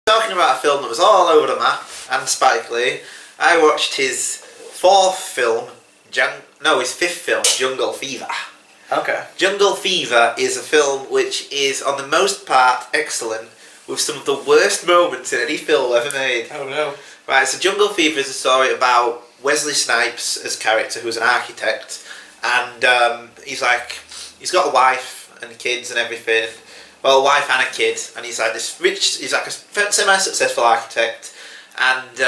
Talking about a film that was all over the map, and Spike Lee, I watched his fifth film, Jungle Fever. Okay. Jungle Fever is a film which is, on the most part, excellent, with some of the worst moments in any film ever made. Oh no. Right, so Jungle Fever is a story about Wesley Snipes as character, who's an architect, and he's got a wife and kids and everything. Well, a wife and a kid, and he's like a semi-successful architect, and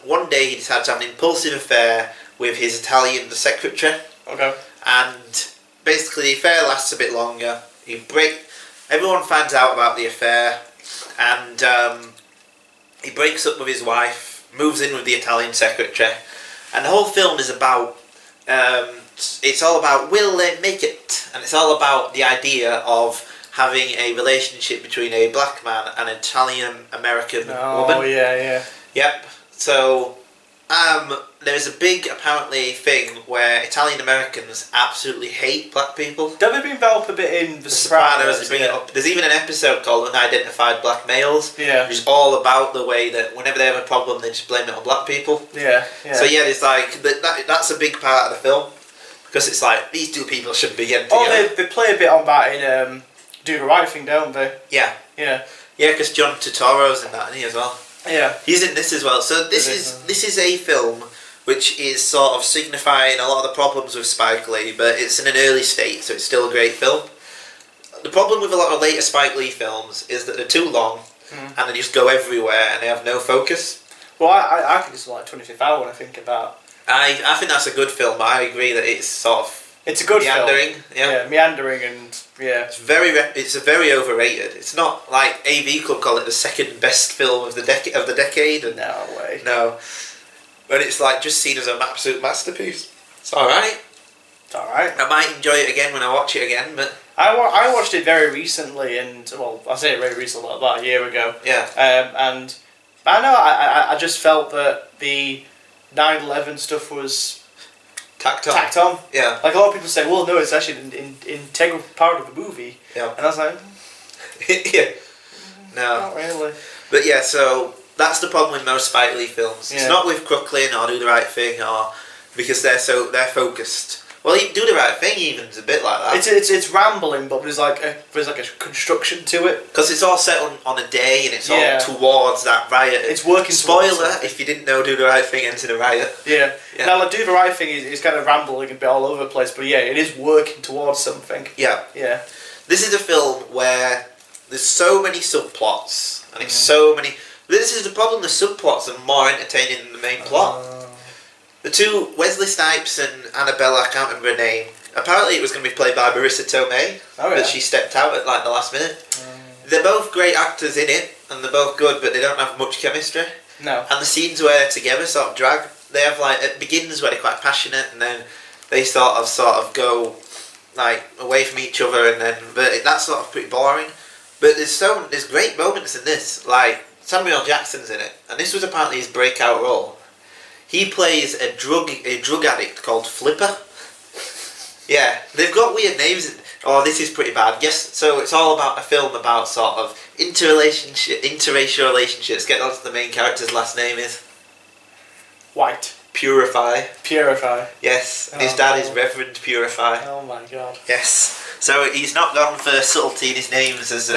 one day he decides to have an impulsive affair with his Italian secretary. Okay. And basically the affair lasts a bit longer. Everyone finds out about the affair, and he breaks up with his wife, moves in with the Italian secretary, and the whole film is about, it's all about will they make it, and it's all about the idea of having a relationship between a black man and an Italian-American woman. Oh, yeah. Yep. So, there's a big, apparently, thing where Italian-Americans absolutely hate black people. Don't they develop a bit in The Sopranos? They bring it up. There's even an episode called Unidentified Black Males. Yeah. Which is all about the way that whenever they have a problem, they just blame it on black people. Yeah. So yeah, there's like, that's a big part of the film. Because it's like, these two people shouldn't be getting together. Oh, they play a bit on that in Do the Right Thing, don't they? Yeah. Yeah. Yeah, because John Turturro's in that, isn't he, as well? Yeah. He's in this as well. So this is a film which is sort of signifying a lot of the problems with Spike Lee, but it's in an early state, so it's still a great film. The problem with a lot of later Spike Lee films is that they're too long, and they just go everywhere, and they have no focus. Well, I think it's like 25th Hour when I think about. I think that's a good film, but I agree that it's sort of it's a good meandering. Film. Yeah, meandering and yeah. It's very overrated. It's not like AV Club call it the second best film of the decade. And no way. No, but it's like just seen as an absolute masterpiece. It's all right. It's all right. I might enjoy it again when I watch it again, but I watched it very recently, and well, I say it very recently, about a year ago. Yeah. And I know I just felt that the 9/11 stuff was tacked on. Yeah. Like a lot of people say, well, no, it's actually an integral part of the movie. Yeah. And I was like, yeah. No. Not really. But yeah, so that's the problem with most Spike Lee films. Yeah. It's not with Crooklyn or Do the Right Thing, or because they're focused. Well, Do the Right Thing even's a bit like that. It's rambling, but there's like a construction to it. Because it's all set on a day, and it's Yeah. all towards that riot. It's working. Spoiler: if you didn't know, Do the Right Thing ends in a riot. Yeah. Now, like, Do the Right Thing is kind of rambling a bit all over the place, but yeah, it is working towards something. Yeah. Yeah. This is a film where there's so many subplots, and it's so many. This is the problem. The subplots are more entertaining than the main plot. The two, Wesley Snipes and Annabella, I can't remember her name. Apparently it was going to be played by Marissa Tomei, but she stepped out at like the last minute. They're both great actors in it, and they're both good, but they don't have much chemistry. No. And the scenes where they're together sort of drag. They have like, it begins where they're quite passionate, and then they sort of go like away from each other, and then that's sort of pretty boring. But there's great moments in this. Like Samuel Jackson's in it, and this was apparently his breakout role. He plays a drug addict called Flipper. Yeah, they've got weird names. Oh, this is pretty bad. Yes, so it's all about a film about sort of interracial relationships. Get on to the main character's last name is White. Purify. Yes, and his dad is Reverend Purify. Oh my god. Yes, so he's not gone for subtlety in his names as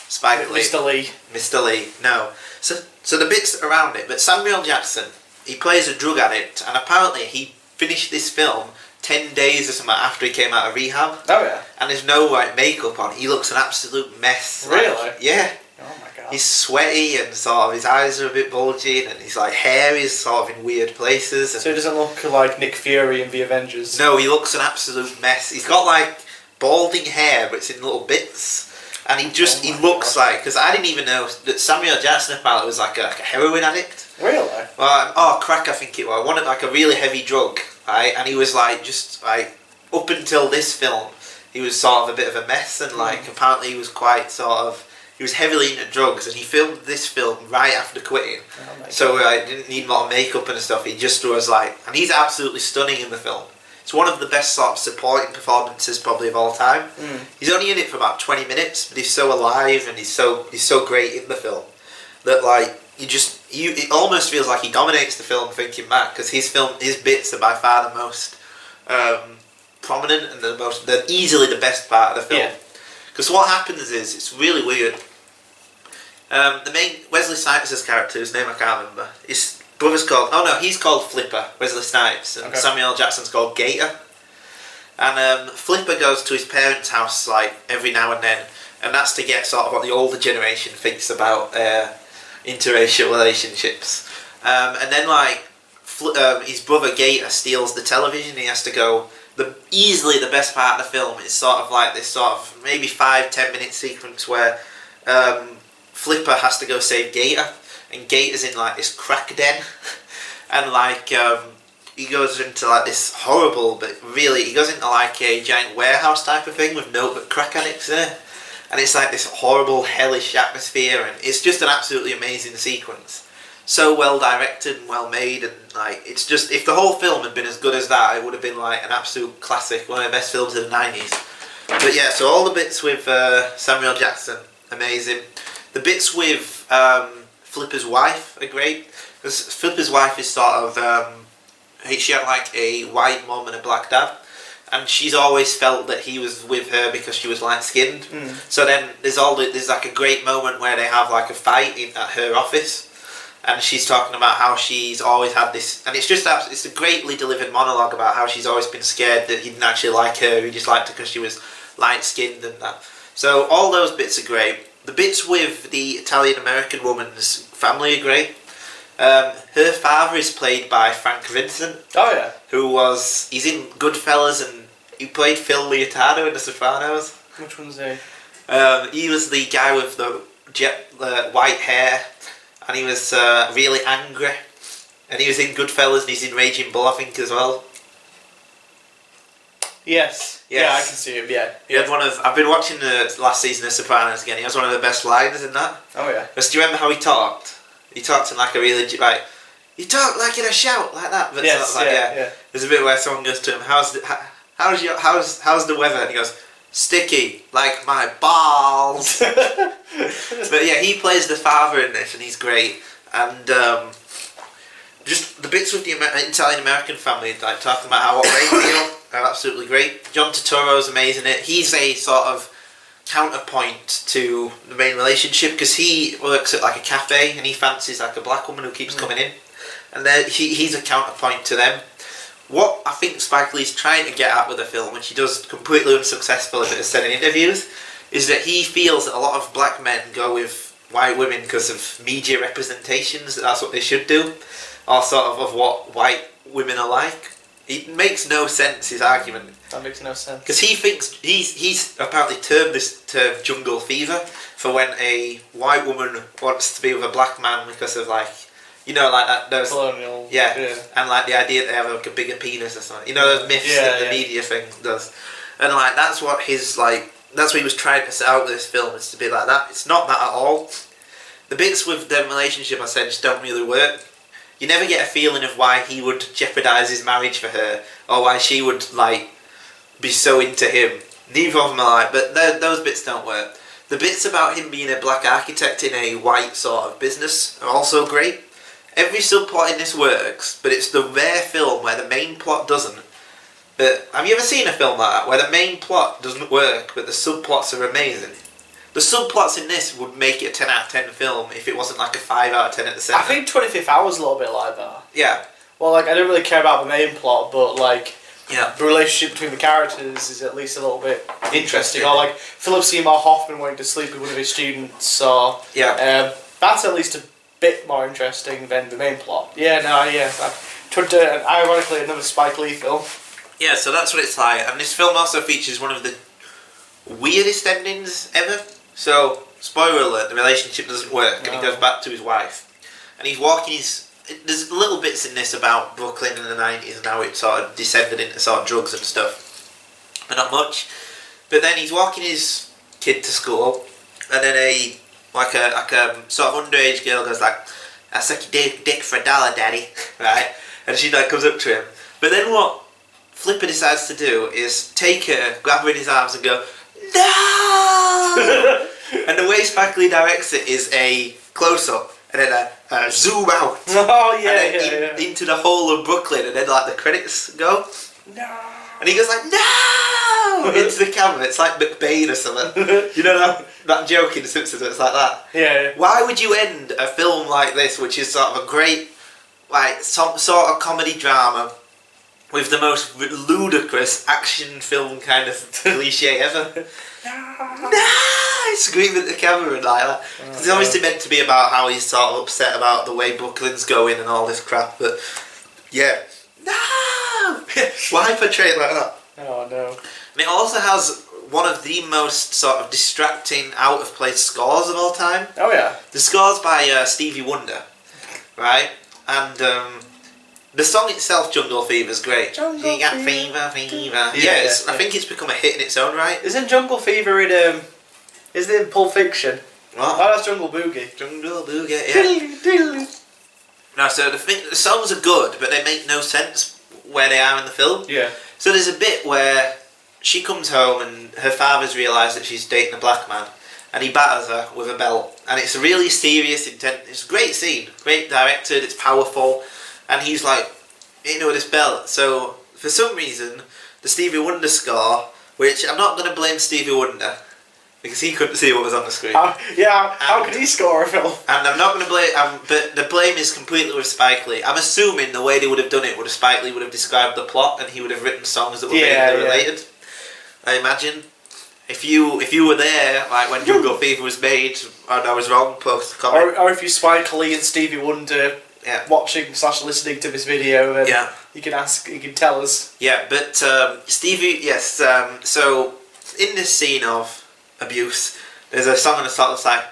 Spike Lee. Mr. Lee. No. So the bits around it, but Samuel Jackson, he plays a drug addict, and apparently he finished this film 10 days or something after he came out of rehab. Oh yeah. And there's no like makeup on. He looks an absolute mess. Really? Like, yeah. Oh my god. He's sweaty, and sort of his eyes are a bit bulgy, and his like hair is sort of in weird places. And so he doesn't look like Nick Fury in The Avengers? No, he looks an absolute mess. He's got like balding hair, but it's in little bits. And he looks like, because I didn't even know that Samuel Jackson apparently was like a heroin addict. Really? Well, crack I think it was. Wanted like a really heavy drug, right? And he was like, just like, up until this film, he was sort of a bit of a mess, and like apparently he was quite he was heavily into drugs, and he filmed this film right after quitting. Oh so didn't need a lot of makeup and stuff. He just was like, and he's absolutely stunning in the film. It's one of the best sort of supporting performances probably of all time. He's only in it for about 20 minutes, but he's so alive, and he's so great in the film. that like it almost feels like he dominates the film thinking back, because his bits are by far the most prominent and they're easily the best part of the film. Because what happens is, it's really weird. The main Wesley Snipes' character, whose name I can't remember, his brother's he's called Flipper, Wesley Snipes, and Samuel L. Jackson's called Gator. And Flipper goes to his parents' house like every now and then, and that's to get sort of what the older generation thinks about interracial relationships. And then like his brother Gator steals the television. He has to go. Easily the best part of the film is sort of like this sort of maybe 5-10 minute sequence where Flipper has to go save Gator, and Gator's in like this crack den, and like he goes into like this horrible, but really he goes into like a giant warehouse type of thing with no but crack addicts in it, and it's like this horrible hellish atmosphere, and it's just an absolutely amazing sequence. So well directed and well made, and like it's just, if the whole film had been as good as that, it would have been like an absolute classic, one of the best films of the 90s. But yeah, so all the bits with Samuel Jackson, amazing. The bits with Flipper's wife are great, because Flipper's wife is sort of she had like a white mum and a black dad, and she's always felt that he was with her because she was light skinned. So then there's like a great moment where they have like a fight at her office. And she's talking about how she's always had this, and it's a greatly delivered monologue about how she's always been scared that he didn't actually like her, he just liked her because she was light-skinned and that. So all those bits are great. The bits with the Italian-American woman's family are great. Her father is played by Frank Vincent. Oh yeah. He's in Goodfellas, and he played Phil Leotardo in The Sopranos. Which one's he? He was the guy with the white hair. And he was really angry. And he was in Goodfellas, and he's in Raging Bull, I think, as well. Yes. Yeah, I can see him, yeah. He had I've been watching the last season of Sopranos again, he has one of the best lines in that. Oh yeah. Do you remember how he talked? He talked in like a really, like, he talked like in a shout, like that. But yes, sort of like, yeah. There's a bit where someone goes to him, how's the weather? And he goes, sticky, like my balls. But yeah, he plays the father in this, and he's great. And just the bits with the Italian-American family, like talking about what they feel, are absolutely great. John Turturro's amazing in it. He's a sort of counterpoint to the main relationship, because he works at like a cafe, and he fancies like a black woman who keeps coming in. And then he's a counterpoint to them. What I think Spike Lee's trying to get at with the film, which he does completely unsuccessfully but has said in interviews, is that he feels that a lot of black men go with white women because of media representations, that's what they should do, or sort of what white women are like. It makes no sense, his argument. That makes no sense. Because he thinks, he's apparently termed this term jungle fever, for when a white woman wants to be with a black man because of like, you know, like that, those colonial, yeah, and like the idea that they have like a bigger penis or something. You know, those myths that the media thing does, and like that's what he was trying to set out with this film, is to be like that. It's not that at all. The bits with the relationship, I said, just don't really work. You never get a feeling of why he would jeopardise his marriage for her, or why she would like be so into him. Neither of them are like, but those bits don't work. The bits about him being a black architect in a white sort of business are also great. Every subplot in this works, but it's the rare film where the main plot doesn't. But have you ever seen a film like that, where the main plot doesn't work, but the subplots are amazing? The subplots in this would make it a 10 out of 10 film if it wasn't like a 5 out of 10 at the centre. I think 25th Hour is a little bit like that. Yeah. Well, like, I don't really care about the main plot, but like, yeah, the relationship between the characters is at least a little bit interesting. Or like Philip Seymour Hoffman wanting to sleep with one of his students, or that's at least a bit more interesting than the main plot. Ironically, another Spike Lee film. Yeah, so that's what it's like. And this film also features one of the weirdest endings ever. So, spoiler alert, the relationship doesn't work, and he goes back to his wife. And he's walking there's little bits in this about Brooklyn in the 90s and how it sort of descended into sort of drugs and stuff. But not much. But then he's walking his kid to school, and then a sort of underage girl goes like, "I suck your dick for $1, daddy," right? And she like comes up to him. But then what Flipper decides to do is take her, grab her in his arms, and go, "No!" And the way Spike Lee directs it is a close-up, and then zoom out. Oh yeah, and then into the whole of Brooklyn, and then like the credits go. No. And he goes like, no! Into the camera. It's like McBain or something. You know that joke in The Simpsons? It's like that. Yeah. Why would you end a film like this, which is sort of a great, like, some sort of comedy drama, with the most ludicrous action film kind of cliche ever? No! Screaming at the camera and like that. It's obviously meant to be about how he's sort of upset about the way Brooklyn's going and all this crap, but yeah. No! Why portray it like that? Oh no. And it also has one of the most sort of distracting, out of place scores of all time. Oh yeah. The score's by Stevie Wonder, right? And the song itself, Jungle Fever, is great. You got fever. Yeah, I think it's become a hit in its own right. Isn't Jungle Fever in is it in Pulp Fiction? What? Oh, that's Jungle Boogie. Jungle Boogie, yeah. No, so the songs are good, but they make no sense where they are in the film. Yeah. So there's a bit where she comes home and her father's realised that she's dating a black man, and he batters her with a belt, and it's a really serious, intense. It's a great scene, great directed, it's powerful, and he's like, you know, this belt. So for some reason, the Stevie Wonder score, which I'm not going to blame Stevie Wonder, because he couldn't see what was on the screen. How could he score a film? And I'm not going to blame, but the blame is completely with Spike Lee. I'm assuming the way they would have done it would have Spike Lee would have described the plot, and he would have written songs that were vaguely related. I imagine. If you were there, like when Jungle Fever was made, and I was wrong, post a comment. Or if you Spike Lee and Stevie Wonder watching / listening to this video, then you can tell us. Yeah, but Stevie, yes. So in this scene of abuse, there's a song on the top that's like,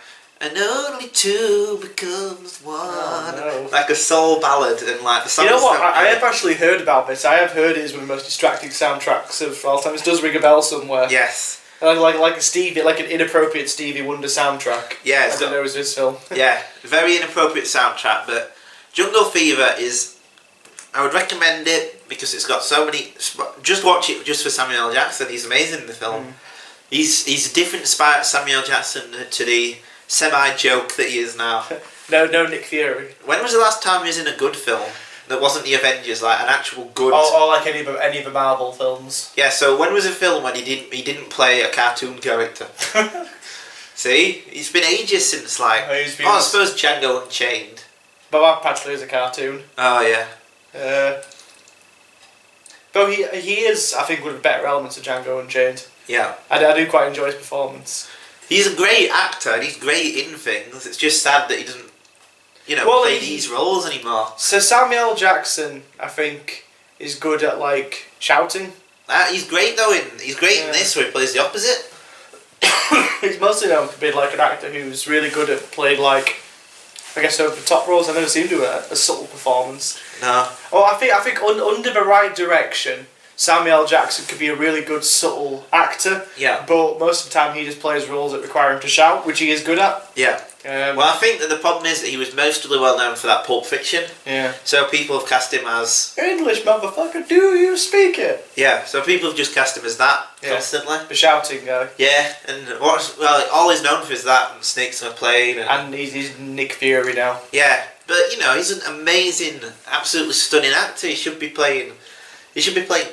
and only two becomes one. Oh, no. Like a soul ballad, and like the song. You know what? I have actually heard about this. I have heard it is one of the most distracting soundtracks of all time. It does ring a bell somewhere. Yes. Like an inappropriate Stevie Wonder soundtrack. Yeah, I don't know, it was this film. Yeah, very inappropriate soundtrack. But Jungle Fever is, I would recommend it because it's got so many. Just watch it just for Samuel L. Jackson. He's amazing in the film. He's a different Samuel Jackson to the semi-joke that he is now. No Nick Fury. When was the last time he was in a good film that wasn't the Avengers, like an actual good? Or like any of the Marvel films. Yeah. So when was a film when he didn't play a cartoon character? See, it's been ages since like. I suppose Django Unchained. But actually is a cartoon. Oh yeah. But he is, I think, one of the better elements of Django Unchained. Yeah. I do quite enjoy his performance. He's a great actor and he's great in things. It's just sad that he doesn't, play these roles anymore. So Samuel L. Jackson, I think, is good at like shouting. He's great though. He's great in this where he plays the opposite. He's mostly known for being like an actor who's really good at playing like, I guess, over the top roles. I've never seen him do a subtle performance. No. Oh, I think under the right direction, Samuel L. Jackson could be a really good subtle actor. Yeah. But most of the time he just plays roles that require him to shout, which he is good at. Yeah. Well, I think that the problem is that he was mostly well known for that Pulp Fiction. Yeah. So people have cast him as English, motherfucker, do you speak it? Yeah. So people have just cast him as that constantly. The shouting guy. Yeah, and all he's known for is that and Snakes on a Plane. And he's Nick Fury now. Yeah, but he's an amazing, absolutely stunning actor. He should be playing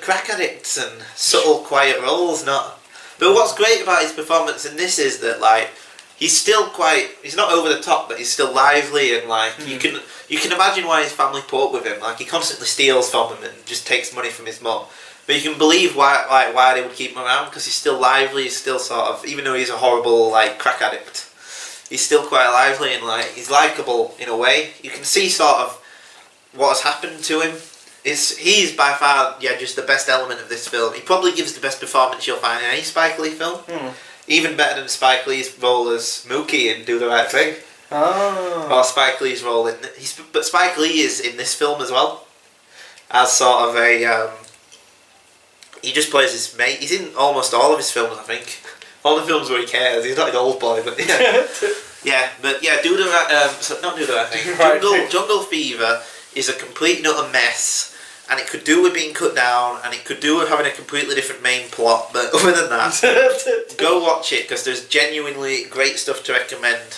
crack addicts and subtle, quiet roles, not. But what's great about his performance in this is that like he's not over the top, but he's still lively and like you can imagine why his family put up with him. Like he constantly steals from him and just takes money from his mum. But you can believe why they would keep him around because he's still lively. He's still sort of, even though he's a horrible like crack addict, he's still quite lively and like he's likable in a way. You can see sort of what has happened to him. He's by far just the best element of this film. He probably gives the best performance you'll find in any Spike Lee film. Even better than Spike Lee's role as Mookie in Do the Right Thing. Oh. Or Spike Lee's role in... But Spike Lee is in this film as well. As sort of a... he just plays his mate. He's in almost all of his films, I think. All the films where he cares. He's not an old boy, but yeah. Do the Right... not Do the Right Thing. Jungle Fever is a complete and utter mess. And it could do with being cut down, and it could do with having a completely different main plot, but other than that, go watch it, because there's genuinely great stuff to recommend.